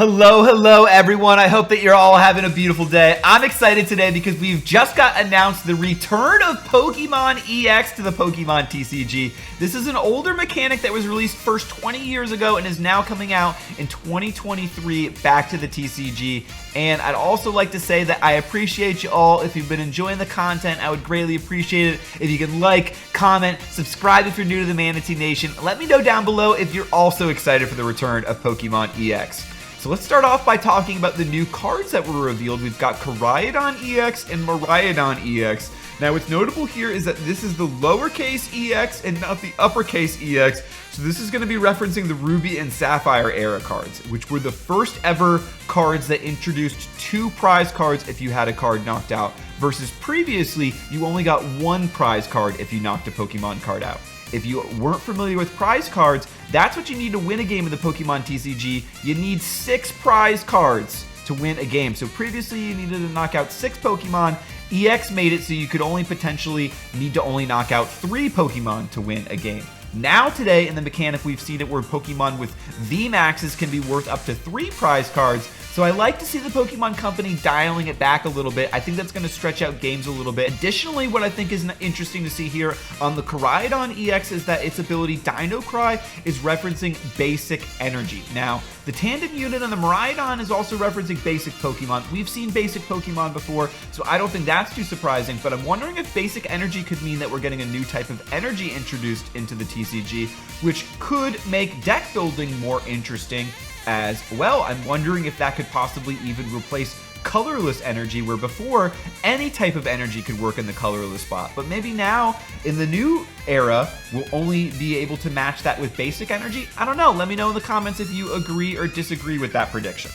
Hello everyone. I hope that you're all having a beautiful day. I'm excited today because we've just got announced the return of Pokemon EX to the Pokemon TCG. This is an older mechanic that was released first 20 years ago and is now coming out in 2023 back to the TCG. And I'd also like to say that I appreciate you all. If you've been enjoying the content, I would greatly appreciate it if you can like, comment, subscribe if you're new to the Manatee Nation. Let me know down below if you're also excited for the return of Pokemon EX. So let's start off by talking about the new cards that were revealed. We've got Koraidon EX and Miraidon EX. Now what's notable here is that this is the lowercase EX and not the uppercase EX. So this is going to be referencing the Ruby and Sapphire era cards, which were the first ever cards that introduced 2 prize cards if you had a card knocked out, versus previously you only got 1 prize card if you knocked a Pokemon card out. If you weren't familiar with prize cards, that's what you need to win a game in the Pokemon TCG. You need 6 prize cards to win a game. So previously you needed to knock out 6 Pokemon. EX made it so you could only potentially need to only knock out 3 Pokemon to win a game. Now today in the mechanic we've seen it where Pokemon with VMAXs can be worth up to 3 prize cards. So I like to see the Pokemon Company dialing it back a little bit. I think that's going to stretch out games a little bit. Additionally, what I think is interesting to see here on the Koraidon EX is that its ability Dino Cry is referencing basic energy. Now, the tandem unit on the Miraidon is also referencing basic Pokemon. We've seen basic Pokemon before, so I don't think that's too surprising, but I'm wondering if basic energy could mean that we're getting a new type of energy introduced into the TCG, which could make deck building more interesting as well. I'm wondering if that could possibly even replace colorless energy, where before any type of energy could work in the colorless spot, but maybe now in the new era we'll only be able to match that with basic energy. I don't know. Let me know in the comments if you agree or disagree with that prediction.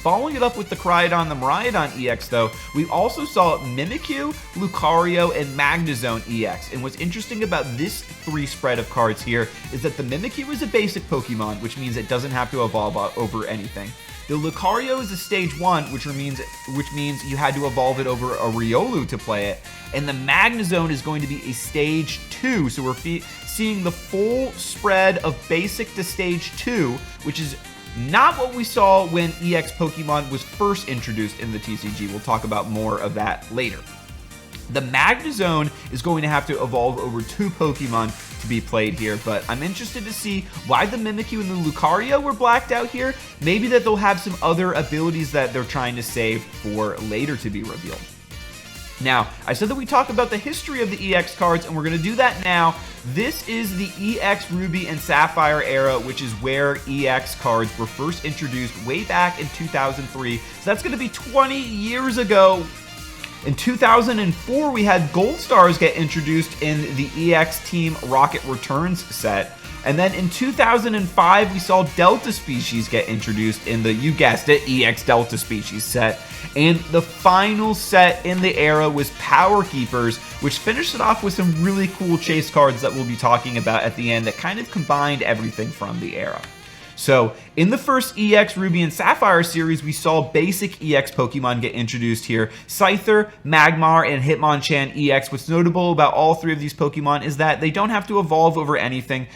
Following it up with the Koraidon, the Miraidon EX though, we also saw Mimikyu, Lucario, and Magnezone EX. And what's interesting about this 3 spread of cards here is that the Mimikyu is a basic Pokemon, which means it doesn't have to evolve over anything. The Lucario is a stage 1, which means you had to evolve it over a Riolu to play it. And the Magnezone is going to be a stage 2, so we're seeing the full spread of basic to stage 2, which is not what we saw when EX Pokemon was first introduced in the TCG. We'll talk about more of that later. The Magnezone is going to have to evolve over 2 Pokemon to be played here, but I'm interested to see why the Mimikyu and the Lucario were blacked out here. Maybe that they'll have some other abilities that they're trying to save for later to be revealed. Now, I said that we talk about the history of the EX cards, and we're going to do that now. This is the EX Ruby and Sapphire era, which is where EX cards were first introduced way back in 2003. So that's going to be 20 years ago. In 2004, we had Gold Stars get introduced in the EX Team Rocket Returns set. And then in 2005, we saw Delta Species get introduced in the, you guessed it, EX Delta Species set. And the final set in the era was Power Keepers, which finished it off with some really cool chase cards that we'll be talking about at the end that kind of combined everything from the era. So in the first EX Ruby and Sapphire series, we saw basic EX Pokemon get introduced here. Scyther, Magmar, and Hitmonchan EX. What's notable about all 3 of these Pokemon is that they don't have to evolve over anything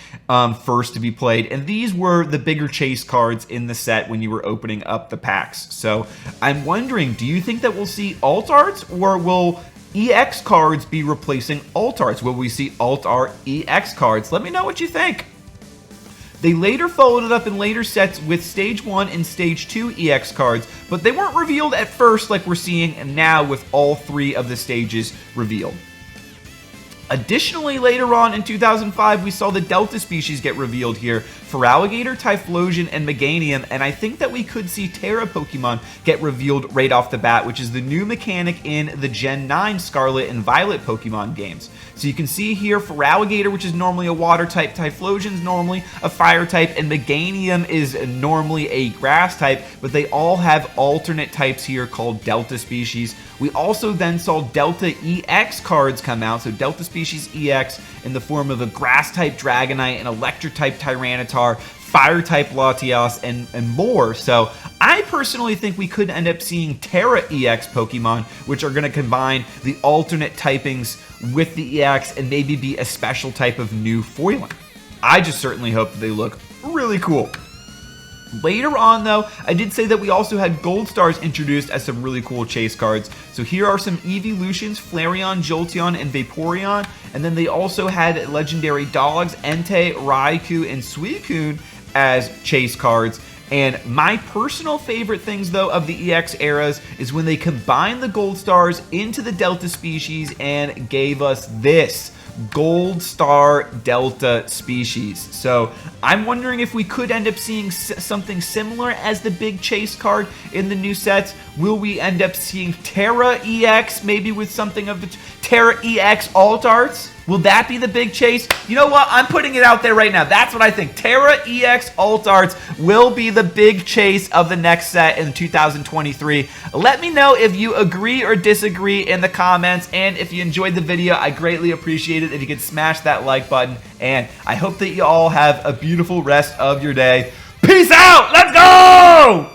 first to be played. And these were the bigger chase cards in the set when you were opening up the packs. So I'm wondering, do you think that we'll see alt arts, or will EX cards be replacing alt arts? Will we see alt art EX cards? Let me know what you think. They later followed it up in later sets with Stage 1 and Stage 2 EX cards, but they weren't revealed at first like we're seeing now with all 3 of the stages revealed. Additionally, later on in 2005, we saw the Delta Species get revealed here for Alligator, Typhlosion, and Meganium, and I think that we could see Terra Pokemon get revealed right off the bat, which is the new mechanic in the Gen 9 Scarlet and Violet Pokemon games. So you can see here for Alligator, which is normally a water type, Typhlosion is normally a fire type, and Meganium is normally a grass type, but they all have alternate types here called Delta Species. We also then saw Delta EX cards come out, so Delta Species EX in the form of a grass type Dragonite, an electric type Tyranitar, fire type Latias, and more. So I personally think we could end up seeing Terra EX Pokemon, which are going to combine the alternate typings with the EX and maybe be a special type of new foiling. I just certainly hope that they look really cool. Later on, though, I did say that we also had Gold Stars introduced as some really cool chase cards. So here are some evolutions, Flareon, Jolteon, and Vaporeon. And then they also had legendary dogs, Entei, Raikou, and Suicune as chase cards. And my personal favorite things, though, of the EX eras is when they combined the Gold Stars into the Delta species and gave us this Gold Star Delta species. So I'm wondering if we could end up seeing something similar as the big chase card in the new sets. Will we end up seeing Terra EX, maybe with something of the Terra EX Alt Arts? Will that be the big chase? You know what? I'm putting it out there right now. That's what I think. Terra EX Alt Arts will be the big chase of the next set in 2023. Let me know if you agree or disagree in the comments. And if you enjoyed the video, I greatly appreciate it if you could smash that like button. And I hope that you all have a beautiful rest of your day. Peace out! Let's go!